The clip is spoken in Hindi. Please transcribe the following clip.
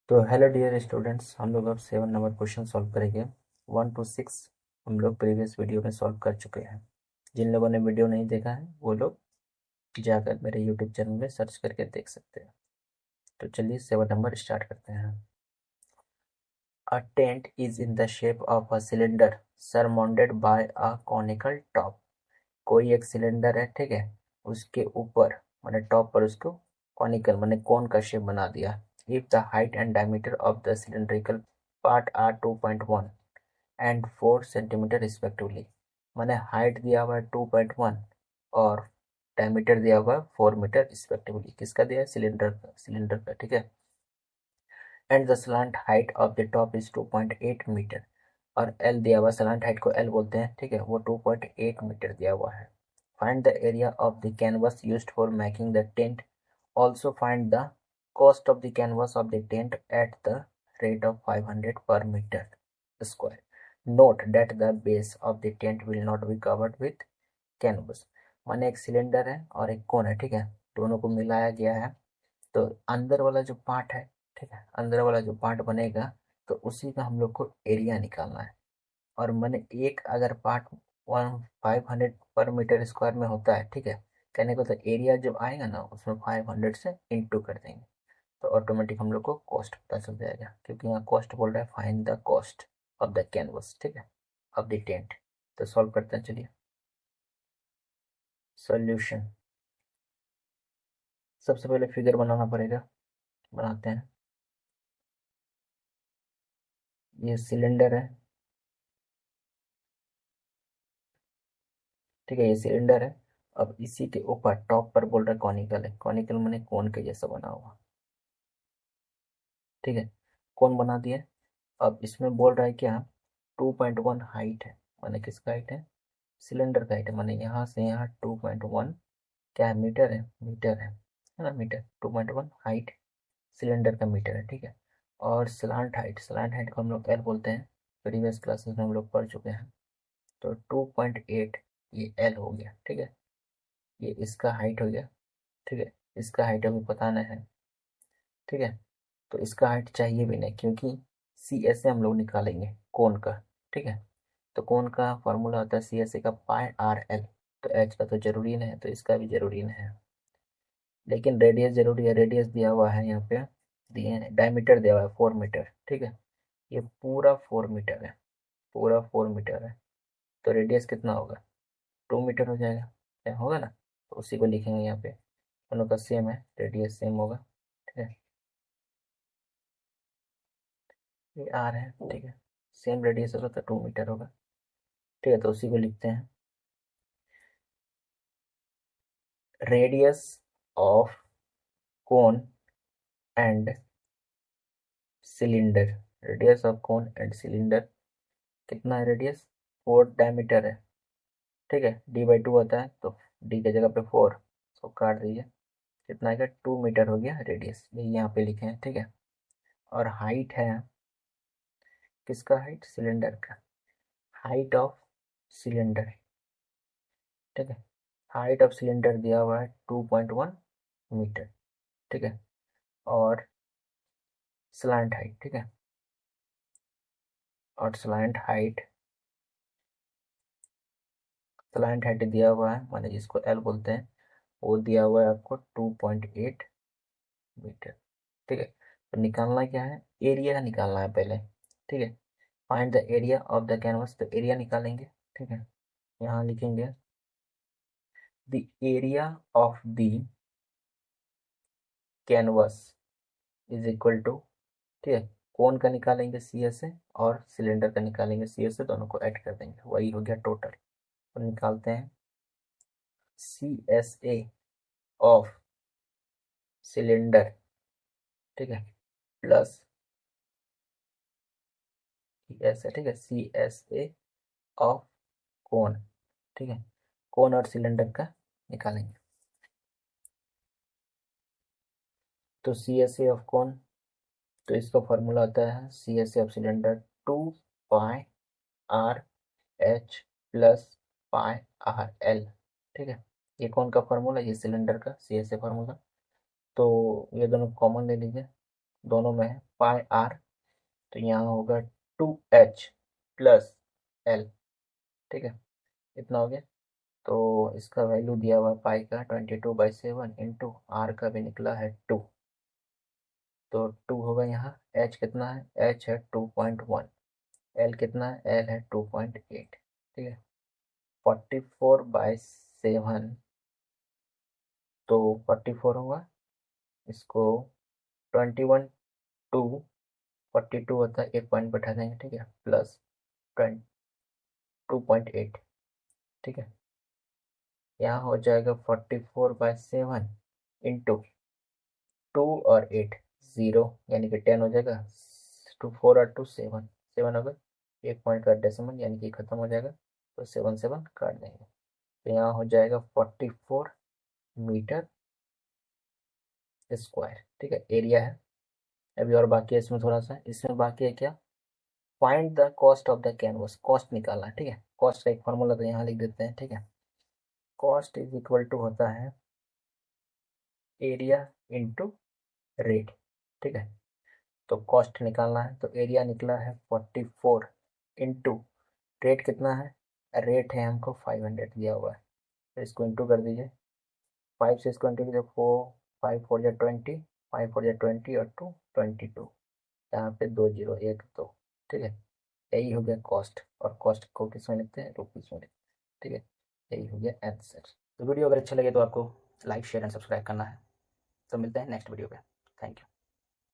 तो हेलो डियर स्टूडेंट्स, हम लोग अब 7 नंबर क्वेश्चन सॉल्व करेंगे। 1 to 6 हम लोग प्रीवियस वीडियो में सॉल्व कर चुके हैं। जिन लोगों ने वीडियो नहीं देखा है वो लोग जाकर मेरे यूट्यूब चैनल में सर्च करके देख सकते हैं। तो चलिए 7 नंबर स्टार्ट करते हैं। A tent is in the shape of a cylinder surmounted by a conical top. कोई एक सिलेंडर है, ठीक है, उसके ऊपर मैंने टॉप पर उसको कॉनिकल मैंने कोन का शेप बना दिया। If the height and diameter of the cylindrical part are 2.1 and 4 centimetre respectively. मैंने हाइट दिया हुआ है 2.1 और डायमीटर दिया हुआ है 4 मीटर रिस्पेक्टिवली। किसका दिया है? सिलेंडर का, ठीक है। And the slant height of the top is 2.8 metre. और एल दिया हुआ, स्लांट हाइट को एल बोलते हैं, ठीक है, वो 2.8 मीटर दिया हुआ है। Find the area of the canvas used for making the tent. Also find the cost of the canvas of the tent at the rate of 500 per metre square. Note that the base of the tent will not be covered with canvas. माने एक सिलेंडर है और एक कोन है, ठीक है, दोनों को मिलाया गया है। तो अंदर वाला जो पार्ट है, ठीक है, अंदर वाला जो पार्ट बनेगा तो उसी का हम लोग को एरिया निकालना है। और मैंने एक अगर पार्ट 500 पर मीटर स्क्वायर में होता है, ठीक है, कहने को तो एरिया जब आएगा ना उसमें 500 से इंटू कर देंगे तो ऑटोमेटिक हम लोग को कॉस्ट पता चल जाएगा, क्योंकि यहाँ कॉस्ट बोल रहा है find the cost of the canvas, ठीक है, ऑफ द टेंट। तो सॉल्व करते हैं, चलिए। सॉल्यूशन, सबसे पहले फिगर बनाना पड़ेगा, बनाते हैं। ये सिलेंडर है, ठीक है, ये सिलेंडर है। अब इसी के ऊपर टॉप पर बोल रहा है कॉनिकल है, कॉनिकल मैंने कोन के जैसा बना हुआ, ठीक है, कोन बना दिया। अब इसमें बोल रहा है क्या? 2.1 हाइट है, मैंने किसका हाइट है? सिलेंडर का हाइट है। मैंने यहाँ से यहाँ 2.1 क्या है? मीटर है, मीटर है ना, मीटर। 2.1 हाइट सिलेंडर का मीटर है, ठीक है। और स्लांट हाइट को हम लोग एल बोलते हैं, प्रीवियस क्लासेस में हम लोग पढ़ चुके हैं। तो 2.8 ये एल हो गया, ठीक है, ये इसका हाइट हो गया, ठीक है। इसका हाइट अभी बताना है, ठीक है। तो इसका हाइट चाहिए भी नहीं, क्योंकि सी एस से हम लोग निकालेंगे कोण का, ठीक है। तो कोण का फॉर्मूला होता है सी एस ए का पाई आर एल। तो एच का तो जरूरी नहीं है, तो इसका भी जरूरी नहीं है, लेकिन रेडियस जरूरी है। रेडियस दिया हुआ है यहाँ पे, दिए हैं, डायमीटर दिया हुआ है 4 मीटर, ठीक है। ये पूरा 4 मीटर है, पूरा 4 मीटर है। तो रेडियस कितना होगा? 2 मीटर हो जाएगा, क्या होगा ना। तो उसी को लिखेंगे यहाँ पे, दोनों का सेम है, रेडियस सेम होगा, ठीक है। ये आर है, ठीक है, सेम रेडियस होगा तो 2 मीटर होगा, ठीक है। तो उसी को लिखते हैं, radius of cone and cylinder. Radius of cone and cylinder कितना है? रेडियस 4, डायमीटर है, ठीक है, d/2 होता है, तो d की जगह पे 4, इसको काट दीजिए, कितना आएगा? 2 मीटर हो गया रेडियस, ये यहाँ पे लिखे हैं, ठीक है। और हाइट है, किसका हाइट? सिलेंडर का। हाइट ऑफ सिलेंडर, ठीक है, हाइट ऑफ सिलेंडर दिया हुआ है 2.1 मीटर, ठीक है। और स्लैंट हाइट, ठीक है, और स्लैंट हाइट दिया हुआ है, माने जिसको एल बोलते हैं, वो दिया हुआ है आपको 2.8 मीटर, ठीक है। तो निकालना क्या है? एरिया निकालना है पहले, ठीक है। Find the area of the canvas, तो एरिया निकालेंगे, ठीक है। यहाँ लिखेंगे the area of the canvas is equal to, ठीक है, कोन का निकालेंगे सी एस से और सिलेंडर का निकालेंगे सी एस से, दोनों को ऐड कर देंगे, वही हो गया टोटल। तो निकालते हैं C S A of cylinder, ठीक है, प्लस सी एस है, ठीक है, C S A of cone, ठीक है, कोन और सिलेंडर का निकालेंगे। तो सी एस ए ऑफ कोन, तो इसका फॉर्मूला होता है C S A of cylinder 2 pi R H plus pi R L, ठीक है। ये कौन का फॉर्मूला? ये सिलेंडर का सी एस ए फॉर्मूला। तो ये दोनों कॉमन ले लीजिए, दोनों में है पाई आर, तो यहाँ होगा 2h प्लस एल। ठीक है, इतना हो गया। तो इसका वैल्यू दिया हुआ पाई का 22/7 इंटू आर का भी निकला है 2, तो 2 होगा यहाँ। एच कितना है, एच है 2.1, एल कितना है, एल है 2.8। ठीक है, 44/7, तो 44 होगा, इसको 21 टू 42 होता है, एक पॉइंट बैठा देंगे। ठीक है, प्लस 2.8। ठीक है, यहाँ हो जाएगा 44/7 इंटू 2 और 8, 0 यानी कि 10 हो जाएगा। 4 और 2 7, 7 होगा, एक पॉइंट का डेसिमल यानी कि खत्म हो जाएगा, तो 7 7 काट देंगे, तो यहाँ हो जाएगा 44 मीटर स्क्वायर। ठीक है, एरिया है। अभी और बाकी है इसमें, थोड़ा सा इसमें बाकी है क्या, find the cost of the canvas, cost निकालना है। ठीक है, कॉस्ट का एक फॉर्मूला तो यहाँ लिख देते हैं। ठीक है, कॉस्ट इज इक्वल टू होता है एरिया इंटू रेट। ठीक है, तो कॉस्ट निकालना है, तो एरिया निकला है 44 इंटू रेट कितना है, रेट है हमको 500 दिया हुआ है, तो इसको इंटू कर दीजिए। 5 से इसको इंटू कीजिए, 5 4 जा 20, 5 4 जा 20 और 2 22, यहाँ पे 2 0 1 2। ठीक है, यही हो गया कॉस्ट, और कॉस्ट को किस में लिखते हैं, रुपीज में लिखते हैं। ठीक है, यही हो गया आंसर। तो वीडियो अगर अच्छा लगे तो आपको लाइक शेयर एंड सब्सक्राइब करना है। तो मिलते हैं नेक्स्ट वीडियो पे। Thank you.